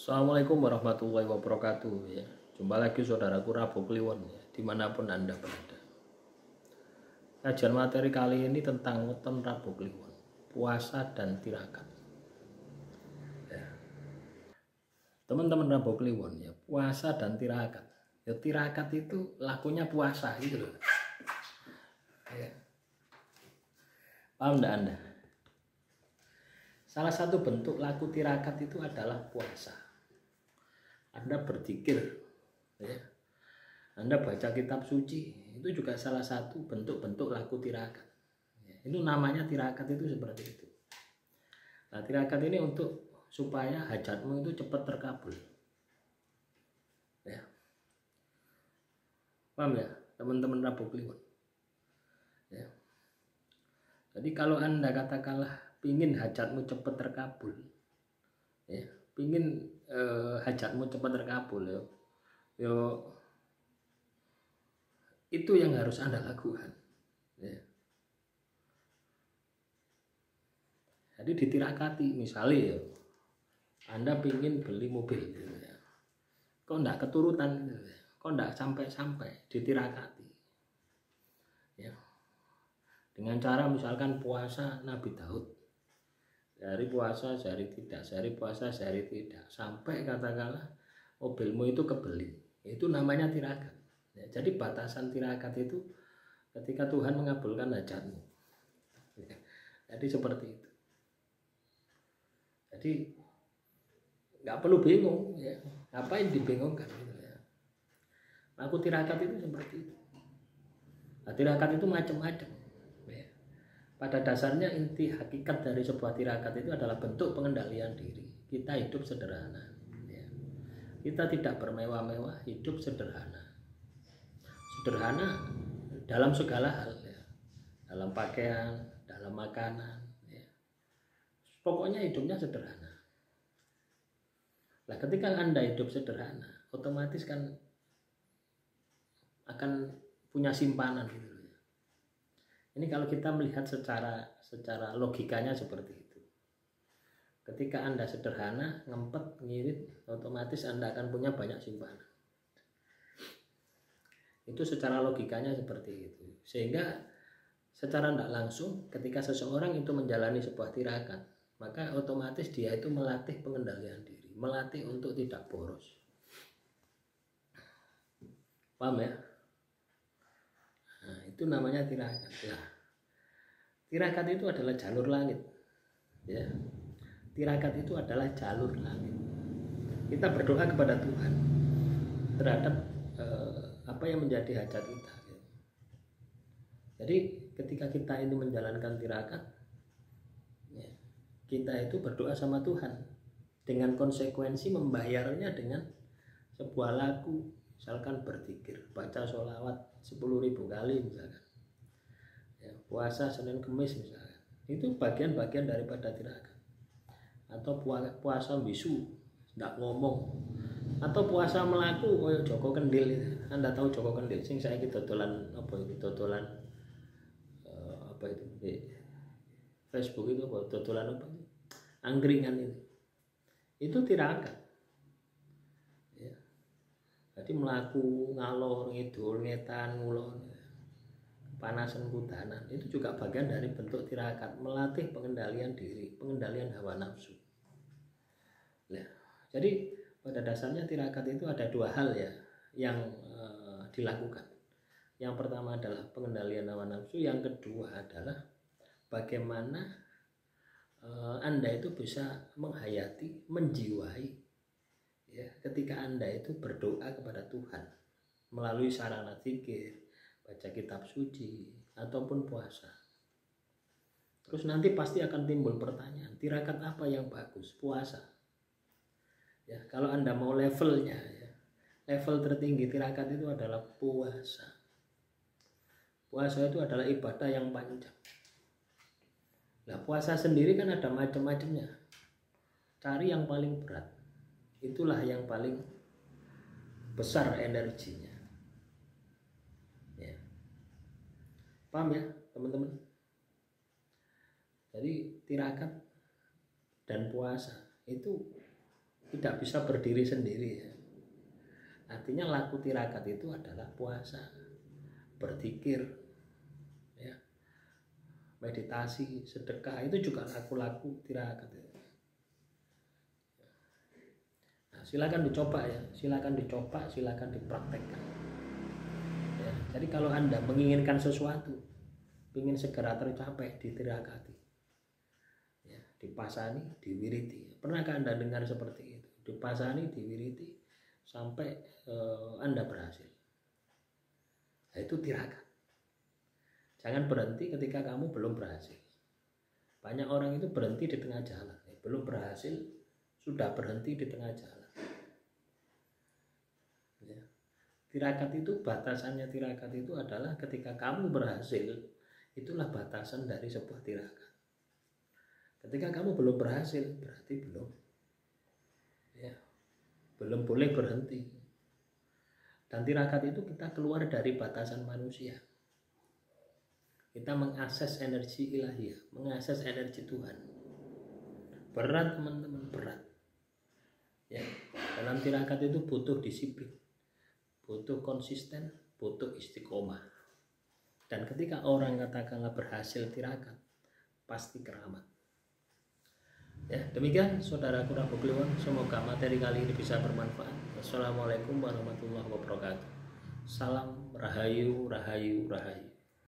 Assalamualaikum warahmatullahi wabarakatuh ya. Jumpa lagi saudaraku Rabu Kliwon ya, dimanapun Anda berada. Kajian materi kali ini tentang weton Rabu Kliwon, puasa dan tirakat ya. Teman-teman Rabu Kliwon ya, puasa dan tirakat ya, tirakat itu lakunya puasa gitu loh ya. Paham enggak Anda? Salah satu bentuk laku tirakat itu adalah puasa. Anda berzikir ya, Anda baca kitab suci, itu juga salah satu bentuk-bentuk laku tirakat ya. Itu namanya tirakat, itu seperti itu. Nah, tirakat ini untuk supaya hajatmu itu cepat terkabul ya. Paham ya teman-teman Rabu Kliwon ya. Jadi kalau Anda katakanlah pingin hajatmu cepat terkabul ya, pingin hajatmu cepat terkabul yo, itu yang harus Anda lakukan ya. Jadi ditirakati, misalnya ya, Anda pingin beli mobil gitu ya, kok enggak keturutan gitu ya, kok enggak sampai-sampai, ditirakati ya. Dengan cara misalkan puasa Nabi Daud, sehari puasa sehari tidak, sehari puasa sehari tidak, sampai katakanlah mobilmu itu kebeli, itu namanya tirakat ya. Jadi batasan tirakat itu ketika Tuhan mengabulkan hajatmu ya. Jadi seperti itu. Jadi nggak perlu bingung ya, ngapain dibingungkan gitu ya. Aku tirakat itu seperti itu. Nah, tirakat itu macam-macam ya. Pada dasarnya inti hakikat dari sebuah tirakat itu adalah bentuk pengendalian diri. Kita hidup sederhana ya. Kita tidak bermewah-mewah, hidup sederhana. Sederhana dalam segala hal ya. Dalam pakaian, dalam makanan ya. Pokoknya hidupnya sederhana. Nah, ketika Anda hidup sederhana, otomatis kan akan punya simpanan gitu. Ini kalau kita melihat secara logikanya seperti itu. Ketika Anda sederhana, ngempet, ngirit, otomatis Anda akan punya banyak simpanan. Itu secara logikanya seperti itu. Sehingga secara tidak langsung ketika seseorang itu menjalani sebuah tirakat, maka otomatis dia itu melatih pengendalian diri, melatih untuk tidak boros. Paham ya? Nah, itu namanya tirakat. Nah, tirakat itu adalah jalur langit ya. Tirakat itu adalah jalur langit. Kita berdoa kepada Tuhan terhadap apa yang menjadi hajat kita ya. Jadi ketika kita ini menjalankan tirakat ya, kita itu berdoa sama Tuhan dengan konsekuensi membayarnya dengan sebuah laku, misalkan berzikir, baca sholawat 10.000 kali misalkan ya, puasa Senin Kemis misalkan, itu bagian-bagian daripada tirakat. Atau puasa bisu tidak ngomong, atau puasa melaku koyo Joko Kendil. Anda tahu Joko Kendil sing saya dodolan apa itu, dodolan apa itu Facebook itu apa, dodolan apa itu, angkringan itu tirakat ya. Jadi melaku, ngalor, ngidul, ngetan, ngulon, panasan kudanan, itu juga bagian dari bentuk tirakat, melatih pengendalian diri, pengendalian hawa nafsu. Nah, jadi pada dasarnya tirakat itu ada dua hal ya yang dilakukan. Yang pertama adalah pengendalian hawa nafsu, yang kedua adalah bagaimana Anda itu bisa menghayati, menjiwai ya, ketika Anda itu berdoa kepada Tuhan melalui sarana zikir, baca kitab suci, ataupun puasa. Terus nanti pasti akan timbul pertanyaan, tirakat apa yang bagus? Puasa ya. Kalau Anda mau levelnya ya, level tertinggi tirakat itu adalah puasa. Puasa itu adalah ibadah yang panjang. Nah, puasa sendiri kan ada macam-macamnya. Cari yang paling berat, itulah yang paling besar energinya ya. Paham ya teman-teman? Jadi tirakat dan puasa itu tidak bisa berdiri sendiri ya. Artinya laku tirakat itu adalah puasa, berzikir, ya, meditasi, sedekah, itu juga laku-laku tirakat ya. Nah, silakan dicoba ya, silakan dicoba, silakan dipraktekkan ya. Jadi kalau Anda menginginkan sesuatu, ingin segera tercapai, ditirakati ya, dipasani, diwiriti. Pernahkah Anda dengar seperti itu? Dipasani, diwiriti sampai Anda berhasil. Nah, itu tirakat. Jangan berhenti ketika kamu belum berhasil. Banyak orang itu berhenti di tengah jalan, belum berhasil sudah berhenti di tengah jalan ya. Tirakat itu, batasannya tirakat itu adalah ketika kamu berhasil, itulah batasan dari sebuah tirakat. Ketika kamu belum berhasil, berarti belum ya, belum boleh berhenti. Dan tirakat itu kita keluar dari batasan manusia. Kita mengakses energi ilahiyah, mengakses energi Tuhan. Berat teman-teman, berat ya. Dalam tirakat itu butuh disiplin, butuh konsisten, butuh istiqomah. Dan ketika orang katakanlah berhasil tirakat, pasti keramat ya. Demikian saudaraku Rabu Kliwon, semoga materi kali ini bisa bermanfaat. Wassalamualaikum warahmatullahi wabarakatuh. Salam rahayu, rahayu, rahayu.